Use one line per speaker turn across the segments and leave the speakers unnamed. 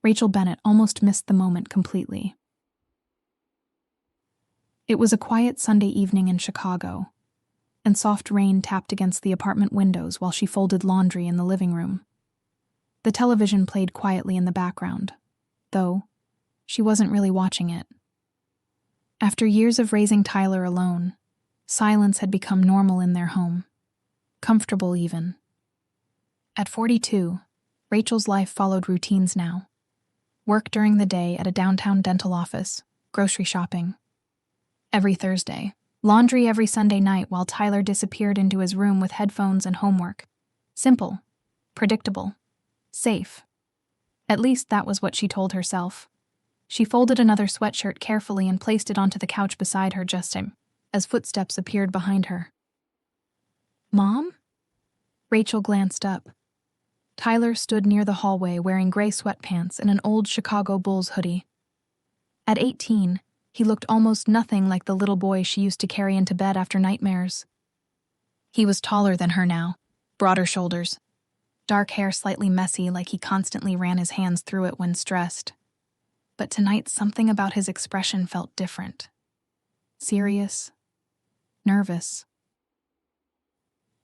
Rachel Bennett almost missed the moment completely. It was a quiet Sunday evening in Chicago, and soft rain tapped against the apartment windows while she folded laundry in the living room. The television played quietly in the background, though she wasn't really watching it. After years of raising Tyler alone, silence had become normal in their home, comfortable even. At 42, Rachel's life followed routines now. Work during the day at a downtown dental office, grocery shopping every Thursday, laundry every Sunday night while Tyler disappeared into his room with headphones and homework. Simple, predictable, safe. At least that was what she told herself. She folded another sweatshirt carefully and placed it onto the couch beside her just as footsteps appeared behind her. "Mom?" Rachel glanced up. Tyler stood near the hallway wearing gray sweatpants and an old Chicago Bulls hoodie. At 18, he looked almost nothing like the little boy she used to carry into bed after nightmares. He was taller than her now, broader shoulders, dark hair slightly messy like he constantly ran his hands through it when stressed. But tonight something about his expression felt different. Serious, nervous.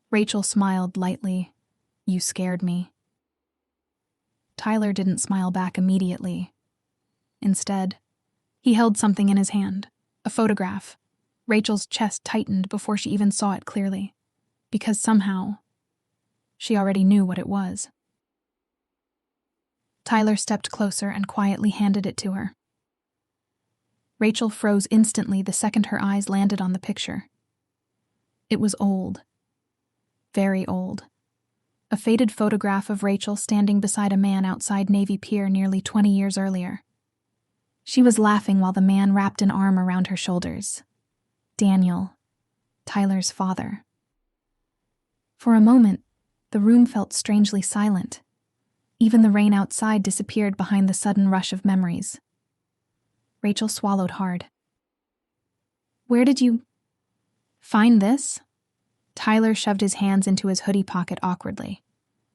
Rachel smiled lightly. "You scared me." Tyler didn't smile back immediately. Instead, he held something in his hand, a photograph. Rachel's chest tightened before she even saw it clearly, because somehow she already knew what it was. Tyler stepped closer and quietly handed it to her. Rachel froze instantly the second her eyes landed on the picture. It was old. Very old. A faded photograph of Rachel standing beside a man outside Navy Pier nearly 20 years earlier. She was laughing while the man wrapped an arm around her shoulders. Daniel, Tyler's father. For a moment, the room felt strangely silent. Even the rain outside disappeared behind the sudden rush of memories. Rachel swallowed hard. "Where did you find this?" Tyler shoved his hands into his hoodie pocket awkwardly.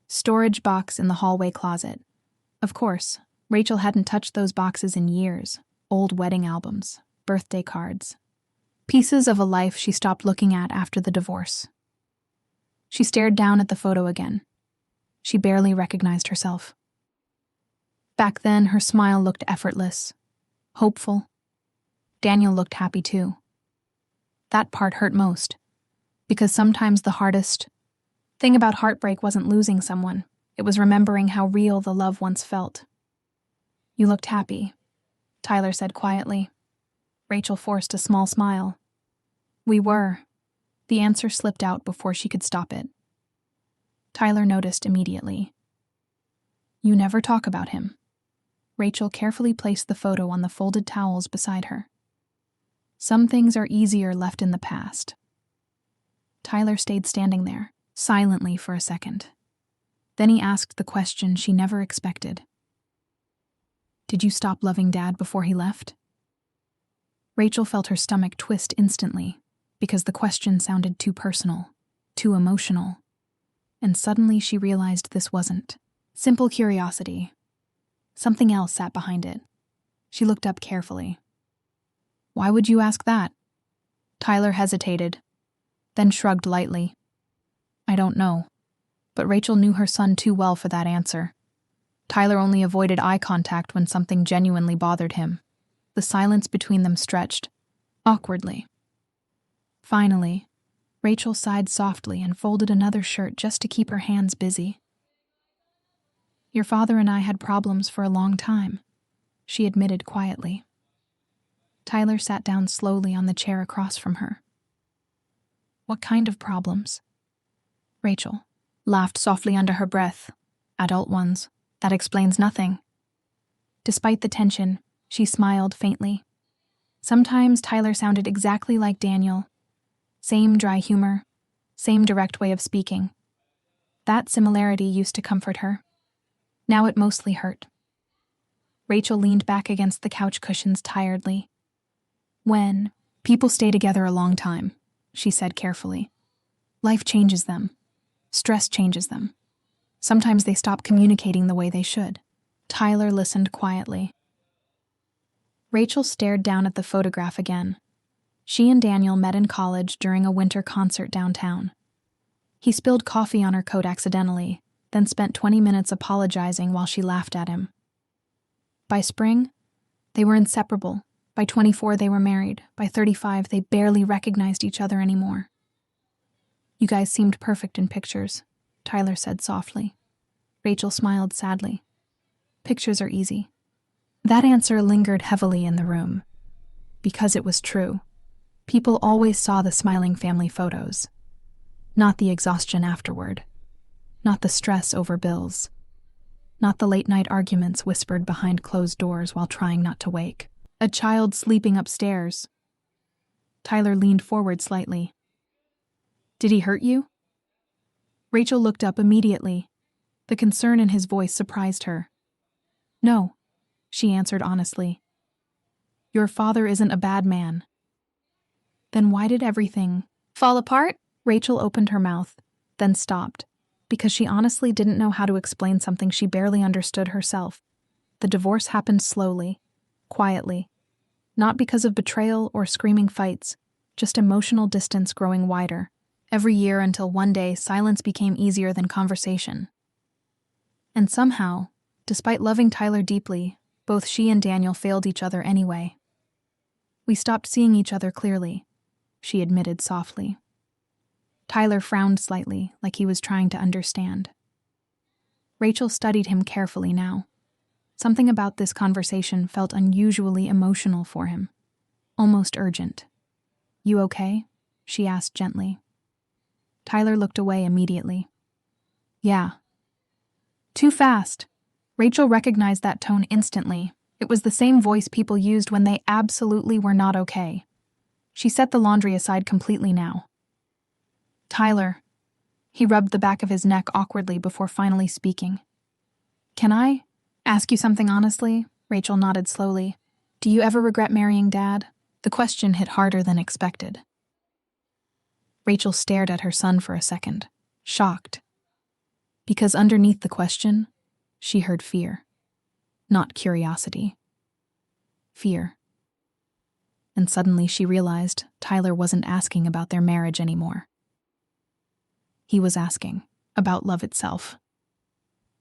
Storage box in the hallway closet. Of course, Rachel hadn't touched those boxes in years. Old wedding albums, birthday cards. Pieces of a life she stopped looking at after the divorce. She stared down at the photo again. She barely recognized herself. Back then, her smile looked effortless, hopeful. Daniel looked happy too. That part hurt most, because sometimes the hardest thing about heartbreak wasn't losing someone. It was remembering how real the love once felt. "You looked happy," Tyler said quietly. Rachel forced a small smile. "We were." The answer slipped out before she could stop it. Tyler noticed immediately. "You never talk about him." Rachel carefully placed the photo on the folded towels beside her. "Some things are easier left in the past." Tyler stayed standing there, silently for a second. Then he asked the question she never expected. "Did you stop loving Dad before he left?" Rachel felt her stomach twist instantly, because the question sounded too personal, too emotional. And suddenly she realized this wasn't simple curiosity. Something else sat behind it. She looked up carefully. "Why would you ask that?" Tyler hesitated, then shrugged lightly. "I don't know." But Rachel knew her son too well for that answer. Tyler only avoided eye contact when something genuinely bothered him. The silence between them stretched, awkwardly. Finally, Rachel sighed softly and folded another shirt just to keep her hands busy. "Your father and I had problems for a long time," she admitted quietly. Tyler sat down slowly on the chair across from her. "What kind of problems?" Rachel laughed softly under her breath. "Adult ones. That explains nothing." Despite the tension, she smiled faintly. Sometimes Tyler sounded exactly like Daniel. Same dry humor, same direct way of speaking. That similarity used to comfort her. Now it mostly hurt. Rachel leaned back against the couch cushions tiredly. "When people stay together a long time," she said carefully, "life changes them. Stress changes them. Sometimes they stop communicating the way they should. Tyler listened quietly. Rachel stared down at the photograph again. She and Daniel met in college during a winter concert downtown. He spilled coffee on her coat accidentally, then spent 20 minutes apologizing while she laughed at him. By spring, they were inseparable. By 24, they were married. By 35, they barely recognized each other anymore. "You guys seemed perfect in pictures," Tyler said softly. Rachel smiled sadly. "Pictures are easy." That answer lingered heavily in the room. Because it was true. People always saw the smiling family photos. Not the exhaustion afterward. Not the stress over bills. Not the late-night arguments whispered behind closed doors while trying not to wake. A child sleeping upstairs. Tyler leaned forward slightly. "Did he hurt you?" Rachel looked up immediately. The concern in his voice surprised her. "No," she answered honestly. "Your father isn't a bad man." "Then why did everything fall apart?" Rachel opened her mouth, then stopped, because she honestly didn't know how to explain something she barely understood herself. The divorce happened slowly, quietly. Not because of betrayal or screaming fights, just emotional distance growing wider, every year until one day silence became easier than conversation. And somehow, despite loving Tyler deeply, both she and Daniel failed each other anyway. "We stopped seeing each other clearly," she admitted softly. Tyler frowned slightly, like he was trying to understand. Rachel studied him carefully now. Something about this conversation felt unusually emotional for him, almost urgent. "You okay?" she asked gently. Tyler looked away immediately. "Yeah." Too fast. Rachel recognized that tone instantly. It was the same voice people used when they absolutely were not okay. She set the laundry aside completely now. "Tyler." He rubbed the back of his neck awkwardly before finally speaking. "Can I ask you something honestly?" Rachel nodded slowly. "Do you ever regret marrying Dad?" The question hit harder than expected. Rachel stared at her son for a second, shocked. Because underneath the question, she heard fear. Not curiosity. Fear. And suddenly she realized Tyler wasn't asking about their marriage anymore. He was asking about love itself.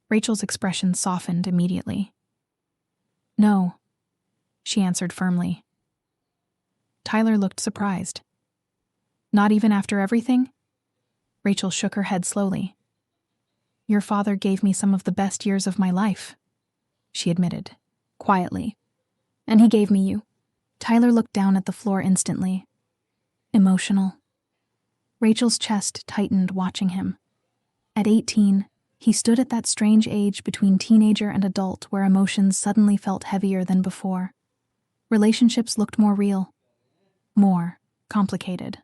Rachel's expression softened immediately. "No," she answered firmly. Tyler looked surprised. "Not even after everything?" Rachel shook her head slowly. "Your father gave me some of the best years of my life," she admitted, quietly. "And he gave me you." Tyler looked down at the floor instantly. Emotional. Rachel's chest tightened watching him. At 18, he stood at that strange age between teenager and adult where emotions suddenly felt heavier than before. Relationships looked more real. More complicated.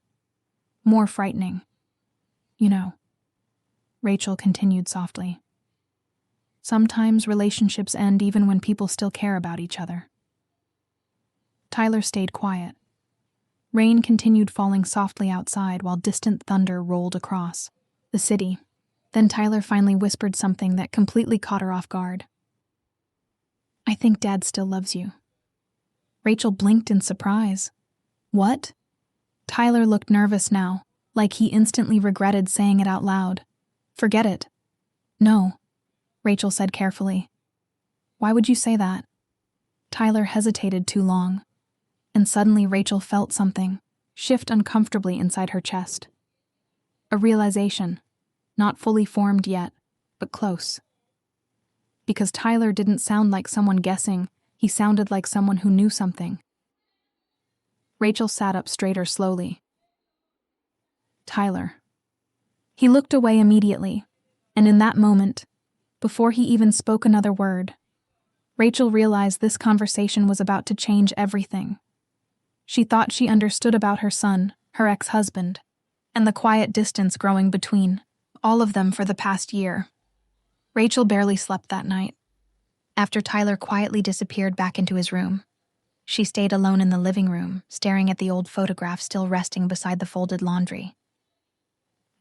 More frightening. "You know," Rachel continued softly, "sometimes relationships end even when people still care about each other." Tyler stayed quiet. Rain continued falling softly outside while distant thunder rolled across the city. Then Tyler finally whispered something that completely caught her off guard. "I think Dad still loves you." Rachel blinked in surprise. "What?" Tyler looked nervous now, like he instantly regretted saying it out loud. "Forget it." "No," Rachel said carefully. "Why would you say that?" Tyler hesitated too long, and suddenly Rachel felt something shift uncomfortably inside her chest. A realization, not fully formed yet, but close. Because Tyler didn't sound like someone guessing, he sounded like someone who knew something. Rachel sat up straighter slowly. "Tyler." He looked away immediately, and in that moment, before he even spoke another word, Rachel realized this conversation was about to change everything. She thought she understood about her son, her ex-husband, and the quiet distance growing between, all of them for the past year. Rachel barely slept that night. After Tyler quietly disappeared back into his room, she stayed alone in the living room, staring at the old photograph still resting beside the folded laundry.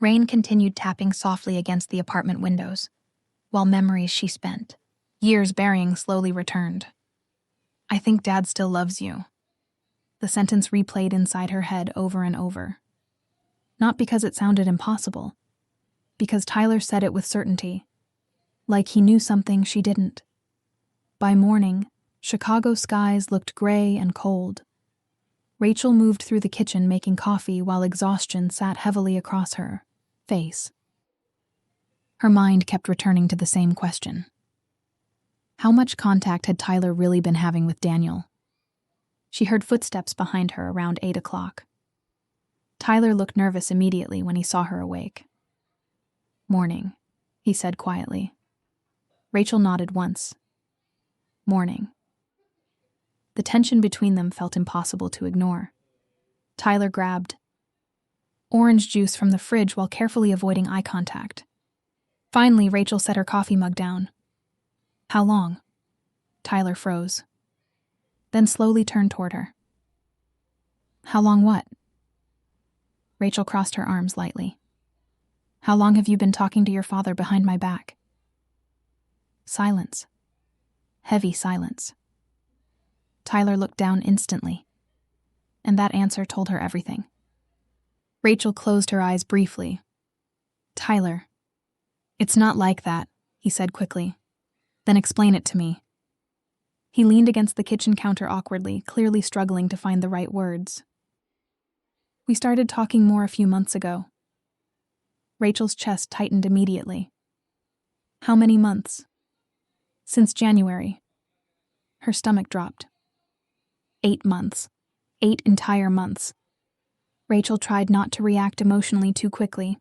Rain continued tapping softly against the apartment windows, while memories she spent, Years burying slowly returned. I think Dad still loves you. The sentence replayed inside her head over and over. Not because it sounded impossible, because Tyler said it with certainty, like he knew something she didn't. By morning, Chicago skies looked gray and cold. Rachel moved through the kitchen making coffee while exhaustion sat heavily across her face. Her mind kept returning to the same question. How much contact had Tyler really been having with Daniel? She heard footsteps behind her around 8 o'clock. Tyler looked nervous immediately when he saw her awake. "Morning," he said quietly. Rachel nodded once. "Morning." The tension between them felt impossible to ignore. Tyler grabbed orange juice from the fridge while carefully avoiding eye contact. Finally, Rachel set her coffee mug down. "How long?" Tyler froze, then slowly turned toward her. "How long what?" Rachel crossed her arms lightly. "How long have you been talking to your father behind my back?" Silence. Heavy silence. Tyler looked down instantly, and that answer told her everything. Rachel closed her eyes briefly. "Tyler, it's not like that," he said quickly. "Then explain it to me." He leaned against the kitchen counter awkwardly, clearly struggling to find the right words. "We started talking more a few months ago." Rachel's chest tightened immediately. "How many months?" "Since January." Her stomach dropped. 8 months. 8 entire months. Rachel tried not to react emotionally too quickly,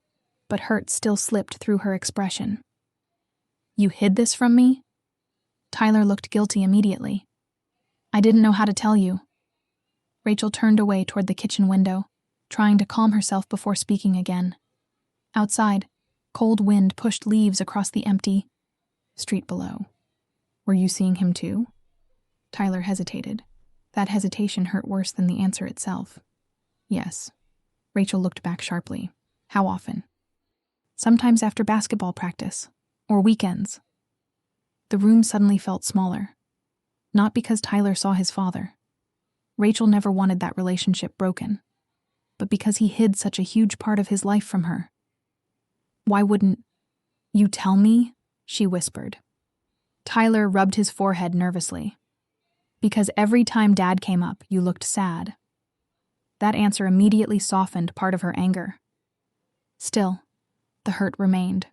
but hurt still slipped through her expression. "You hid this from me?" Tyler looked guilty immediately. "I didn't know how to tell you." Rachel turned away toward the kitchen window, trying to calm herself before speaking again. Outside, cold wind pushed leaves across the empty street below. "Were you seeing him too?" Tyler hesitated. That hesitation hurt worse than the answer itself. "Yes." Rachel looked back sharply. "How often?" "Sometimes after basketball practice, or weekends." The room suddenly felt smaller. Not because Tyler saw his father. Rachel never wanted that relationship broken, but because he hid such a huge part of his life from her. "Why wouldn't you tell me?" she whispered. Tyler rubbed his forehead nervously. "Because every time Dad came up, you looked sad." That answer immediately softened part of her anger. Still, the hurt remained.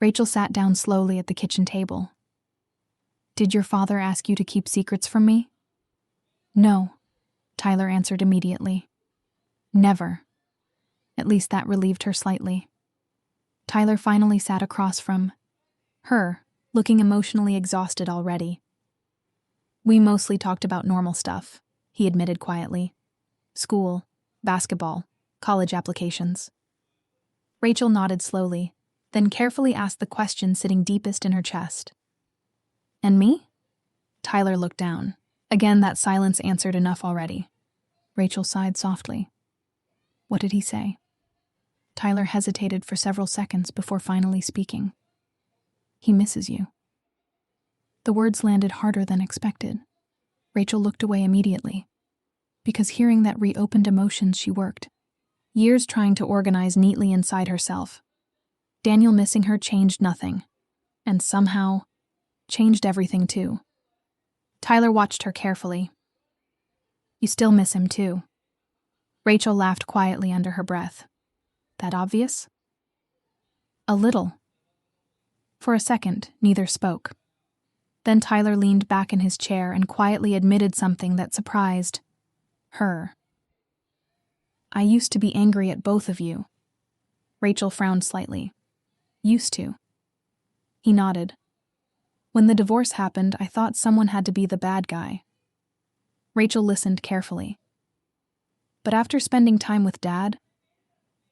Rachel sat down slowly at the kitchen table. "Did your father ask you to keep secrets from me?" "No," Tyler answered immediately. "Never." At least that relieved her slightly. Tyler finally sat across from her, looking emotionally exhausted already. "We mostly talked about normal stuff," he admitted quietly. "School, basketball, college applications." Rachel nodded slowly, then carefully asked the question sitting deepest in her chest. "And me?" Tyler looked down. Again, that silence answered enough already. Rachel sighed softly. "What did he say?" Tyler hesitated for several seconds before finally speaking. "He misses you." The words landed harder than expected. Rachel looked away immediately, because hearing that reopened emotions she worked. Years trying to organize neatly inside herself. Daniel missing her changed nothing, and somehow changed everything too. Tyler watched her carefully. "You still miss him too." Rachel laughed quietly under her breath. "That obvious?" "A little." For a second, neither spoke. Then Tyler leaned back in his chair and quietly admitted something that surprised her. "I used to be angry at both of you." Rachel frowned slightly. "Used to?" He nodded. "When the divorce happened, I thought someone had to be the bad guy." Rachel listened carefully. "But after spending time with Dad,"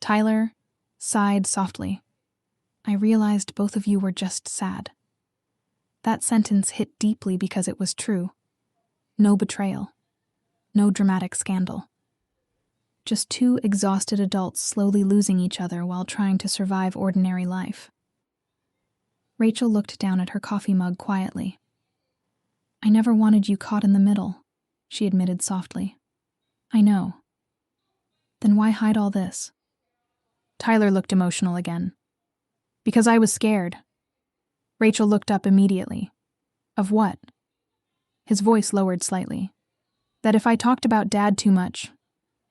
Tyler sighed softly, "I realized both of you were just sad." That sentence hit deeply because it was true. No betrayal. No dramatic scandal. Just 2 exhausted adults slowly losing each other while trying to survive ordinary life. Rachel looked down at her coffee mug quietly. "I never wanted you caught in the middle," she admitted softly. "I know. Then why hide all this?" Tyler looked emotional again. "Because I was scared." Rachel looked up immediately. "Of what?" His voice lowered slightly. "That if I talked about Dad too much,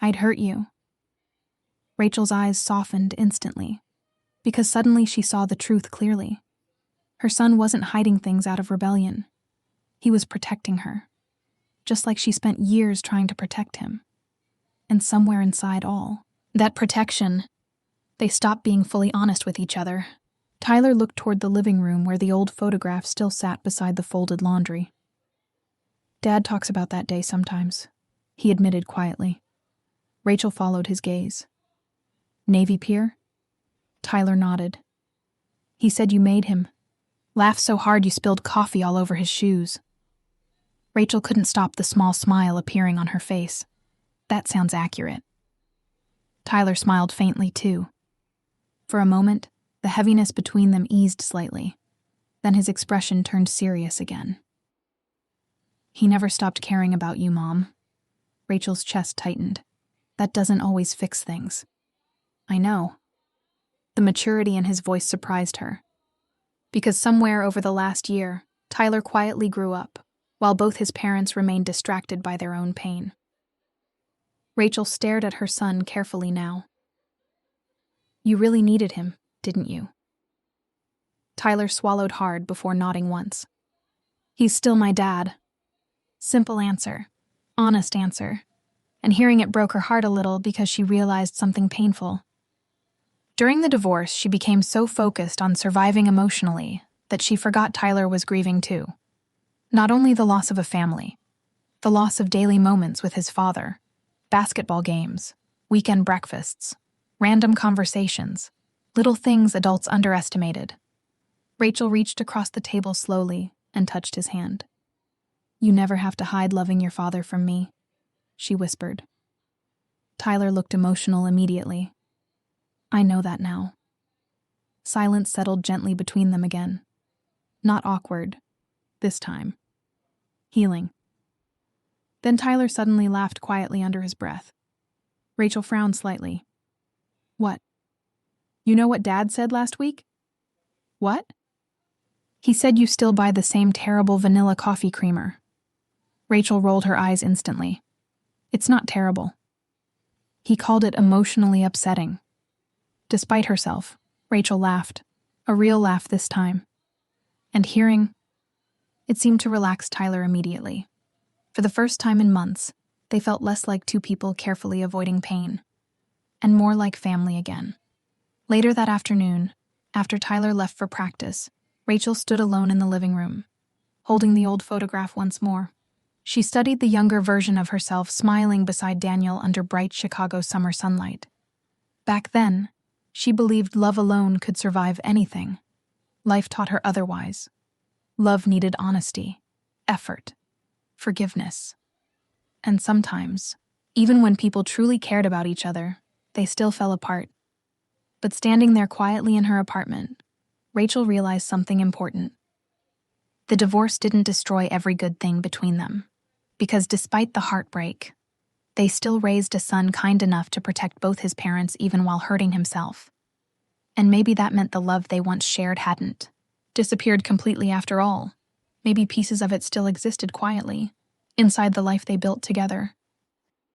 I'd hurt you." Rachel's eyes softened instantly, because suddenly she saw the truth clearly. Her son wasn't hiding things out of rebellion. He was protecting her, just like she spent years trying to protect him. And somewhere inside all that protection, they stopped being fully honest with each other. Tyler looked toward the living room where the old photograph still sat beside the folded laundry. "Dad talks about that day sometimes," he admitted quietly. Rachel followed his gaze. "Navy Pier?" Tyler nodded. "He said you made him. Laughed so hard you spilled coffee all over his shoes." Rachel couldn't stop the small smile appearing on her face. "That sounds accurate." Tyler smiled faintly too. For a moment, the heaviness between them eased slightly. Then his expression turned serious again. "He never stopped caring about you, Mom." Rachel's chest tightened. "That doesn't always fix things." "I know." The maturity in his voice surprised her. Because somewhere over the last year, Tyler quietly grew up, while both his parents remained distracted by their own pain. Rachel stared at her son carefully now. "You really needed him, didn't you?" Tyler swallowed hard before nodding once. "He's still my dad." Simple answer. Honest answer. And hearing it broke her heart a little because she realized something painful. During the divorce, she became so focused on surviving emotionally that she forgot Tyler was grieving too. Not only the loss of a family, the loss of daily moments with his father, basketball games, weekend breakfasts, random conversations, little things adults underestimated. Rachel reached across the table slowly and touched his hand. "You never have to hide loving your father from me," she whispered. Tyler looked emotional immediately. "I know that now." Silence settled gently between them again. Not awkward, this time. Healing. Then Tyler suddenly laughed quietly under his breath. Rachel frowned slightly. "What? You know what Dad said last week?" "What?" "He said you still buy the same terrible vanilla coffee creamer." Rachel rolled her eyes instantly. "It's not terrible." He called it emotionally upsetting. Despite herself, Rachel laughed, a real laugh this time. And hearing it seemed to relax Tyler immediately. For the first time in months, they felt less like two people carefully avoiding pain, and more like family again. Later that afternoon, after Tyler left for practice, Rachel stood alone in the living room, holding the old photograph once more. She studied the younger version of herself smiling beside Daniel under bright Chicago summer sunlight. Back then, she believed love alone could survive anything. Life taught her otherwise. Love needed honesty, effort, forgiveness. And sometimes, even when people truly cared about each other, they still fell apart. But standing there quietly in her apartment, Rachel realized something important. The divorce didn't destroy every good thing between them, because despite the heartbreak, they still raised a son kind enough to protect both his parents even while hurting himself. And maybe that meant the love they once shared hadn't disappeared completely after all. Maybe pieces of it still existed quietly, inside the life they built together.